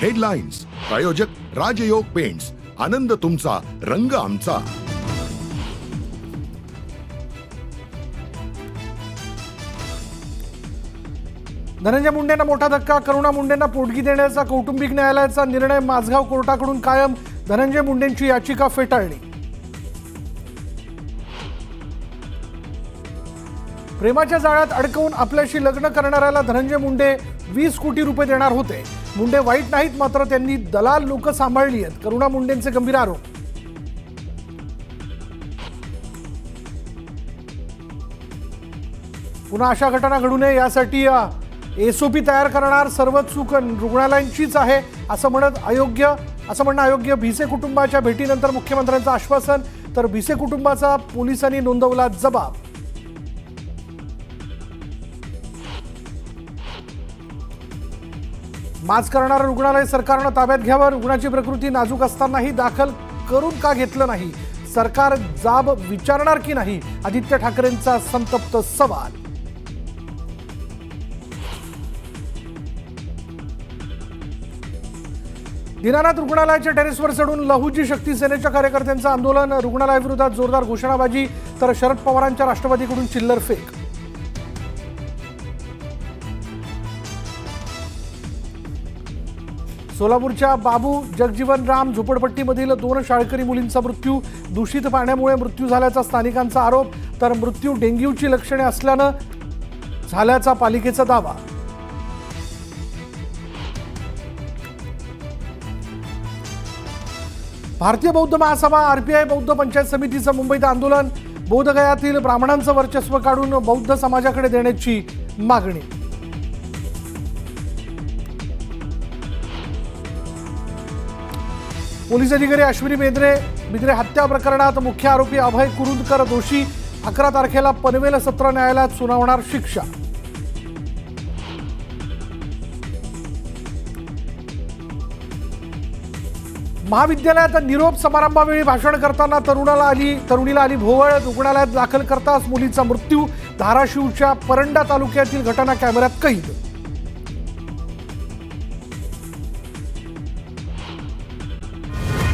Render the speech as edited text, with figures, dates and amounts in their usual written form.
Headlines प्रायोजक राजयोग paints, आनंद तुमचा, रंग आमचा. धनंजय मुंडेंना मोठा धक्का. करुणा मुंडेंना पोटगी देण्याचा कौटुंबिक न्यायालयाचा निर्णय माझगाव कोर्टाकडून कायम. धनंजय मुंडेंची याचिका फेटाळली. प्रेमाच्या जाळ्यात अडकवून आपल्याशी लग्न करणाऱ्याला धनंजय मुंडे 20 कोटी रुपये देणार होते. मुंडे वाईट नाहीत, मात्र त्यांनी दलाल लोक सांभाळली आहेत. करुणा मुंडेंचे गंभीर आरोप. पुन्हा अशा घटना घडू नये यासाठी एसओपी तयार करणार. सर्व चूक रुग्णालयांचीच आहे असं म्हणणं अयोग्य. भिसे कुटुंबाच्या भेटीनंतर मुख्यमंत्र्यांचं आश्वासन. तर भिसे कुटुंबाचा पोलिसांनी नोंदवला जबाब. माज करणारं रुग्णालय सरकारनं ताब्यात घ्यावं. रुग्णाची प्रकृती नाजूक असतानाही दाखल करून का घेतलं नाही? सरकार जाब विचारणार की नाही? आदित्य ठाकरेंचा संतप्त सवाल. दीनानाथ रुग्णालयाच्या टेरेसवर चढून लहुजी शक्ती सेनेच्या कार्यकर्त्यांचं आंदोलन. रुग्णालयाविरोधात जोरदार घोषणाबाजी. तर शरद पवारांच्या राष्ट्रवादीकडून चिल्लर फेक. सोलापूरच्या बाबू जगजीवन राम झोपडपट्टीमधील 2 शाळकरी मुलींचा मृत्यू. दूषित पाण्यामुळे मृत्यू झाल्याचा स्थानिकांचा आरोप. तर मृत्यू डेंग्यूची लक्षणे असल्यानं झाल्याचा पालिकेचा दावा. भारतीय बौद्ध महासभा आरपीआय बौद्ध पंचायत समितीचं मुंबईत आंदोलन. बोधगयातील ब्राह्मणांचं वर्चस्व काढून बौद्ध समाजाकडे देण्याची मागणी. पोलीस अधिकारी अश्विनी बिद्रे हत्या प्रकरणात मुख्य आरोपी अभय कुरुंदकर दोषी. 11 तारखेला पनवेल सत्र न्यायालयात सुनावणार शिक्षा. महाविद्यालयात निरोप समारंभावेळी भाषण करताना तरुणीला आली भोवळ. रुग्णालयात दाखल करताच मुलीचा मृत्यू. धाराशिवच्या परंडा तालुक्यातील घटना कॅमेऱ्यात कैद.